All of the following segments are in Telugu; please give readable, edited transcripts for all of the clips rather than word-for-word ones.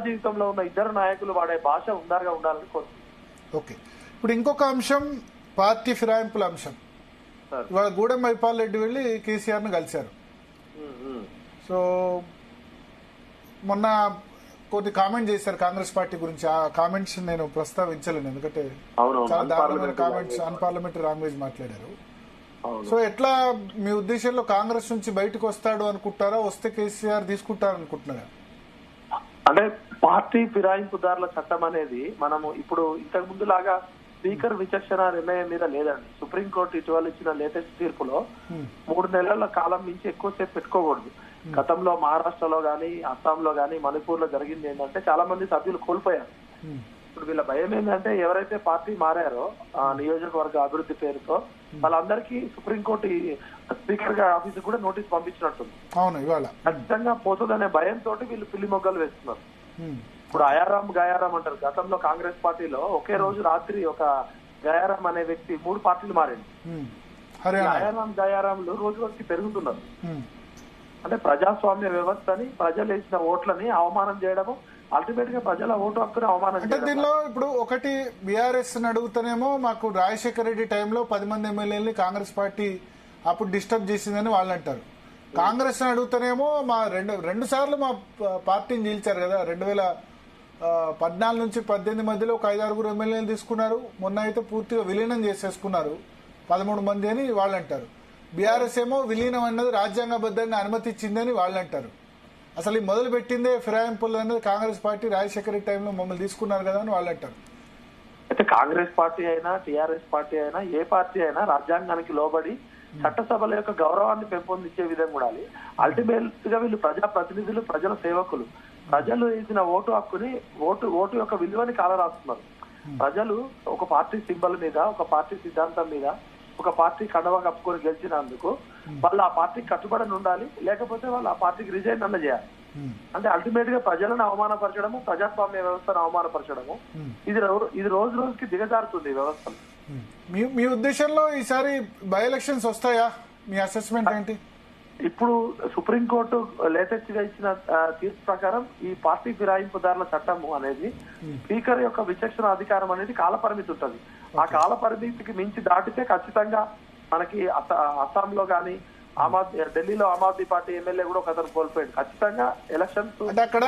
జీవితంలో ఉన్న ఇద్దరు నాయకులు వాడే భాష ఉండాలని కోరుతున్నాను. ఓకే, ఇప్పుడు ఇంకొక అంశం పార్టీ ఫిరాయింపుల అంశం. ఇవాళ గూడెం మైపాల్ రెడ్డి వెళ్ళి కేసీఆర్ ను కలిశారు. సో మొన్న కొన్ని కామెంట్ చేశారు కాంగ్రెస్ పార్టీ గురించి. ఆ కామెంట్స్ నేను ప్రస్తావించలేను, ఎందుకంటే చాలా దారుణమైన కామెంట్స్, అన్పార్లమెంటరీ లాంగ్వేజ్ మాట్లాడారు. సో ఎట్లా మీ ఉద్దేశంలో కాంగ్రెస్ నుంచి బయటకు వస్తాడు అనుకుంటారా, వస్తే కేసీఆర్ తీసుకుంటారు అనుకుంటున్నారా? అంటే పార్టీ ఫిరాయింపుదారుల చట్టం అనేది మనము ఇప్పుడు ఇంతకు ముందు లాగా స్పీకర్ విచక్షణ నిర్ణయం మీద లేదండి. సుప్రీంకోర్టు ఇటీవల ఇచ్చిన లేటెస్ట్ తీర్పులో 3 నెలల కాలం నుంచి ఎక్కువసేపు పెట్టుకోకూడదు. గతంలో మహారాష్ట్రలో గానీ, అస్సాంలో గానీ, మణిపూర్ లో జరిగింది ఏంటంటే చాలా మంది సభ్యులు కోల్పోయారు. ఇప్పుడు వీళ్ళ భయం ఏంటంటే ఎవరైతే పార్టీ మారారో ఆ నియోజకవర్గ అభివృద్ధి పేరుతో వాళ్ళందరికీ సుప్రీంకోర్టు స్పీకర్ గారి ఆఫీస్ కూడా నోటీస్ పంపించినట్టుంది. ఖచ్చితంగా పోతుందనే భయంతో వీళ్ళు పిల్లి మొగ్గలు వేస్తున్నారు. ఇప్పుడు అయారాం గయారాం అంటారు. గతంలో కాంగ్రెస్ పార్టీలో ఒకే రోజు రాత్రి ఒక గయారాం అనే వ్యక్తి 3 పార్టీలు మారింది. అయారాం గయారాంలు రోజు రోజుకి పెరుగుతున్నారు. అంటే ప్రజాస్వామ్య వ్యవస్థని, ప్రజలు వేసిన ఓట్లని అవమానం చేయడము, అల్టిమేట్ గా ప్రజల ఓటు హక్కుని అవమానం చేయడం. దీనిలో ఇప్పుడు ఒకటి బీఆర్ఎస్ అడుగుతానేమో మాకు రాజశేఖర రెడ్డి టైంలో 10 మంది ఎమ్మెల్యేలని కాంగ్రెస్ పార్టీ అప్పుడు డిస్టర్బ్ చేసిందని వాళ్ళు అంటారు. కాంగ్రెస్ అడుగుతానేమో మా రెండు సార్లు మా పార్టీని చీల్చారు కదా. 2014 నుంచి 18 మధ్యలో ఒక 5-6 ఎమ్మెల్యేలు తీసుకున్నారు. మొన్న అయితే పూర్తిగా విలీనం చేసేసుకున్నారు 13 మంది అని వాళ్ళు అంటారు. బీఆర్ఎస్ ఏమో విలీనం అన్నది రాజ్యాంగబద్ధాన్ని అనుమతి ఇచ్చిందని వాళ్ళు అంటారు. అసలు ఈ మొదలు పెట్టిందే ఫిరాయింపులు అనేది కాంగ్రెస్ పార్టీ, రాజశేఖర రెడ్డి టైంలో మమ్మల్ని తీసుకున్నారు కదా అని వాళ్ళు అంటారు. అయితే కాంగ్రెస్ పార్టీ అయినా, టీఆర్ఎస్ పార్టీ అయినా, ఏ పార్టీ అయినా రాజ్యాంగానికి లోబడి చట్టసభల యొక్క గౌరవాన్ని పెంపొందించే విధంగా ఉండాలి. అల్టిమేట్ గా వీళ్ళు ప్రజా ప్రతినిధులు, ప్రజల సేవకులు. ప్రజలు వేసిన ఓటు హక్కుని, ఓటు యొక్క విలువని కాలరాస్తున్నారు. ప్రజలు ఒక పార్టీ సింబల్ మీద, ఒక పార్టీ సిద్ధాంతం మీద, ఒక పార్టీ కండవా కప్పుకొని గెలిచినందుకు వాళ్ళు ఆ పార్టీకి కట్టుబడి ఉండాలి, లేకపోతే వాళ్ళు ఆ పార్టీకి రిజైన్ అన్న చేయాలి. అంటే అల్టిమేట్ గా ప్రజలను అవమానపరచడము, ప్రజాస్వామ్య వ్యవస్థను అవమానపరచడము, ఇది రోజు రోజుకి దిగజారుతుంది వ్యవస్థ. మీ ఉద్దేశంలో ఈసారి బై ఎలక్షన్స్ వస్తాయా? మీ అసెస్మెంట్ ఏంటి? ఇప్పుడు సుప్రీంకోర్టు లేటెస్ట్ గా ఇచ్చిన తీర్పు ప్రకారం ఈ పార్టీ ఫిరాయింపుదారుల చట్టము అనేది స్పీకర్ యొక్క విచక్షణ అధికారం అనేది కాలపరిమితి ఉంటుంది. ఆ కాల పరిమితికి మించి దాటితే ఖచ్చితంగా మనకి అస్సాంలో గానీ, ఢిల్లీలో ఆమ్ ఆద్మీ పార్టీ ఎమ్మెల్యే కూడా ఒక అతను కోల్పోయాడు. ఖచ్చితంగా ఎలక్షన్స్ అక్కడ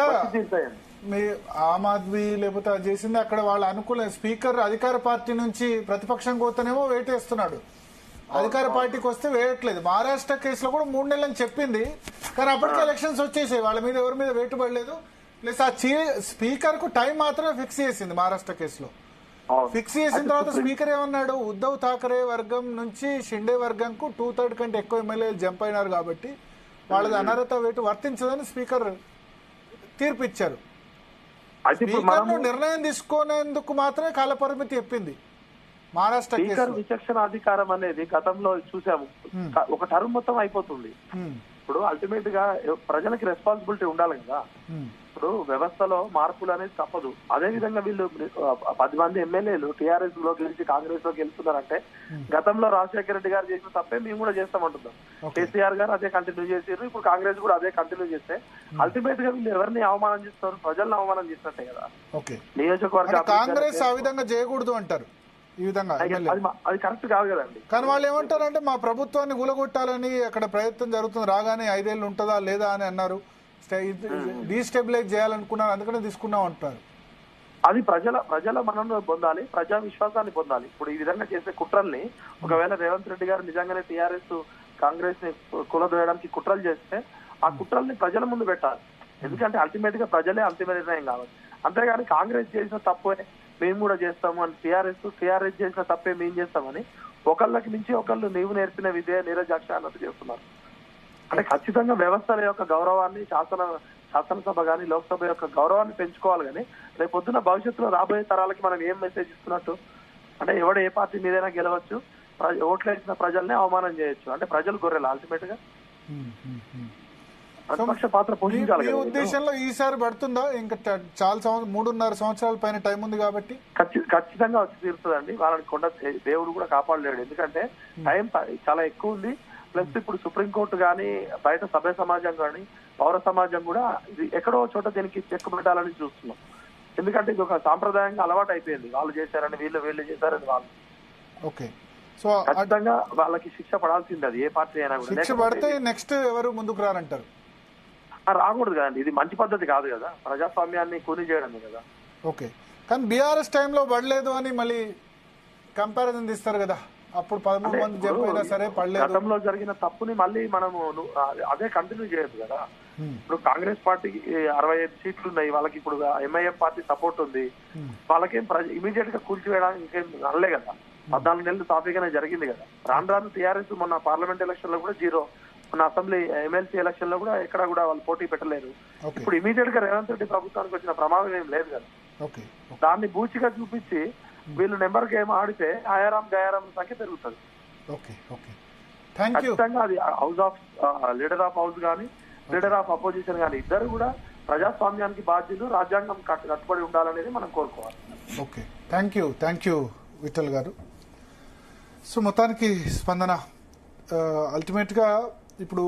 మీ ఆమ్ ఆద్మీ లేకపోతే అది చేసింది అక్కడ వాళ్ళ అనుకూల స్పీకర్ అధికార పార్టీ నుంచి ప్రతిపక్షం కోతనేమో వేటేస్తున్నాడు, అధికార పార్టీకి వస్తే వేయట్లేదు. మహారాష్ట్ర కేసులో కూడా 3 నెలలని చెప్పింది, కానీ అప్పటికే ఎలక్షన్స్ వచ్చేసాయి. వాళ్ళ మీద ఎవరి మీద వేటు పడలేదు. ప్లస్ ఆ స్పీకర్ కు టైం మాత్రమే ఫిక్స్ చేసింది మహారాష్ట్ర కేసులో. ఫిక్స్ చేసిన తర్వాత స్పీకర్ ఏమన్నాడు, ఉద్దవ్ ఠాకరే వర్గం నుంచి షిండే వర్గంకు 2/3 కంటే ఎక్కువ ఎమ్మెల్యేలు జంప్ అయినారు కాబట్టి వాళ్ళది అనర్హత వేటు వర్తించదని స్పీకర్ తీర్పు ఇచ్చారు. స్పీకర్ ను నిర్ణయం తీసుకునేందుకు మాత్రమే కాలపరిమితి చెప్పింది మహారాష్ట్ర. స్పీకర్ విచక్షణ అధికారం అనేది గతంలో చూసాము, ఒక టర్మ్ మొత్తం అయిపోతుంది. ఇప్పుడు అల్టిమేట్ గా ప్రజలకి రెస్పాన్సిబిలిటీ ఉండాలి కదా. ఇప్పుడు వ్యవస్థలో మార్పులు అనేది తప్పదు. అదే విధంగా వీళ్ళు 10 మంది ఎమ్మెల్యేలు టీఆర్ఎస్ లో గెలిచి కాంగ్రెస్ లో గెలుస్తున్నారంటే గతంలో రాజశేఖర రెడ్డి గారు చేసిన తప్పే మేము కూడా చేస్తామంటున్నాం. కేసీఆర్ గారు అదే కంటిన్యూ చేసారు, ఇప్పుడు కాంగ్రెస్ కూడా అదే కంటిన్యూ చేస్తే అల్టిమేట్ గా వీళ్ళు ఎవరిని అవమానం చేస్తారు? ప్రజలను అవమానం చేసినట్టే కదా. నియోజకవర్గ కాంగ్రెస్ ఆ విధంగా చేయకూడదు అంటారు. ఈ విధంగా అది కరెక్ట్ కాదు కదండి. కానీ వాళ్ళు ఏమంటారంటే మా ప్రభుత్వాన్ని కూలగొట్టాలని అక్కడ ప్రయత్నం జరుగుతుంది, రాగానే 5 ఏళ్ళు ఉంటుందా లేదా అని అన్నారు, డీస్టెబిలైజ్ చేయాలనుకున్నారు, అందుకనే తీసుకున్నాం అంటారు. అది ప్రజల మనను పొందాలి, ప్రజా విశ్వాసాన్ని పొందాలి. ఇప్పుడు ఈ విధంగా చేసే కుట్రల్ని ఒకవేళ రేవంత్ రెడ్డి గారు నిజంగానే టీఆర్ఎస్ కాంగ్రెస్ ని కూలదోయడానికి కుట్రలు చేస్తే ఆ కుట్రల్ని ప్రజల ముందు పెట్టాలి. ఎందుకంటే అల్టిమేట్ గా ప్రజలే అంతిమ నిర్ణయం కావాలి. అంతేగాని కాంగ్రెస్ చేసిన తప్పే మేము కూడా చేస్తాము అని టీఆర్ఎస్ చేసిన తప్పే మేము చేస్తామని ఒకళ్ళకి మించి ఒకళ్ళు నీవు నేర్పిన విద్య నీరజాక్ష అన్నట్టు చేస్తున్నారు. అంటే ఖచ్చితంగా వ్యవస్థల యొక్క గౌరవాన్ని శాసనసభ గానీ, లోక్సభ యొక్క గౌరవాన్ని పెంచుకోవాలి. కానీ రేపు పొద్దున భవిష్యత్తులో రాబోయే తరాలకి మనం ఏం మెసేజ్ ఇస్తున్నట్టు అంటే ఎవడు ఏ పార్టీ మీదైనా గెలవచ్చు, ఓట్లు వేసిన ప్రజల్ని అవమానం చేయొచ్చు. అంటే ప్రజలు గొర్రెలు అల్టిమేట్ గా ప్రతిపక్ష పాత్ర పోషించాలి. ఈ ఉద్దేశంలో ఈసారి పడుతుందా? ఇంకా చాలా 3.5 సంవత్సరాల పైన టైం ఉంది కాబట్టి ఖచ్చితంగా వచ్చి తీరుతుందండి. వాళ్ళని దేవుడు కూడా కాపాడలేడు. ఎందుకంటే టైం చాలా ఎక్కువ ఉంది. ప్లస్ ఇప్పుడు సుప్రీంకోర్టు గానీ, బయట సభ్య సమాజం గానీ, పౌర సమాజం కూడా ఇది ఎక్కడో చోట దీనికి చెక్ పెట్టాలని చూస్తున్నాం. ఎందుకంటే ఇది ఒక సాంప్రదాయంగా అలవాటు అయిపోయింది. వాళ్ళు చేశారని వీళ్ళు చేశారని వాళ్ళు. ఓకే, సో ఖచ్చితంగా వాళ్ళకి శిక్ష పడాల్సింది, అది ఏ పార్టీ అయినా కూడా. శిక్ష పడితే నెక్స్ట్ ఎవరు ముందుకు రారంటారు? రాకూడదు కదండి, ఇది మంచి పద్ధతి కాదు కదా, ప్రజాస్వామ్యాన్ని కూని చేయడమే కదా. ఓకే, కానీ బీఆర్ఎస్ టైంలో పడలేదు అని మళ్ళీ కంపారిజన్ తీస్తారు కదా, అప్పుడు 13 మంది చెప్పైనా సరే పడలేదు. గతంలో జరిగిన తప్పుని మళ్ళీ మనము అదే కంటిన్యూ చేయొద్దు కదా. ఇప్పుడు కాంగ్రెస్ పార్టీకి 65 సీట్లు ఉన్నాయి, వాళ్ళకి ఇప్పుడు ఎంఐఎం పార్టీ సపోర్ట్ ఉంది, వాళ్ళకేం ఇమీడియట్ గా కూల్చివేయడానికి ఇంకేం అనలే కదా. 14 నెలలు సాఫీగానే జరిగింది కదా. రాను టీఆర్ఎస్ మొన్న పార్లమెంట్ ఎలక్షన్ లో కూడా 0, మన అసెంబ్లీ ఎమ్మెల్సీ ఎలక్షన్ లో కూడా ఎక్కడ కూడా వాళ్ళు పోటీ పెట్టలేరు. ఇప్పుడు ఇమీడియట్ గా రేవంత్ రెడ్డి ప్రభుత్వానికి వచ్చిన ప్రమాదం ఏం లేదు కదా. దాన్ని బూచిగా చూపించి వీళ్ళు నెంబర్ గేమ్ ఆడితే ఆయారాం గయారాం సంఖ్య పెరుగుతుంది. ఖచ్చితంగా అది house of leader of house కానీ లీడర్ ఆఫ్ అపోజిషన్ కానీ ఇద్దరు కూడా ప్రజాస్వామ్యానికి బాధ్యులు, రాజ్యాంగం కట్టుబడి ఉండాలనేది మనం కోరుకోవాలి. ఓకే, థ్యాంక్ యూ విఠల్ గారు. సో మొత్తానికి స్పందన అల్టిమేట్ గా ఇప్పుడు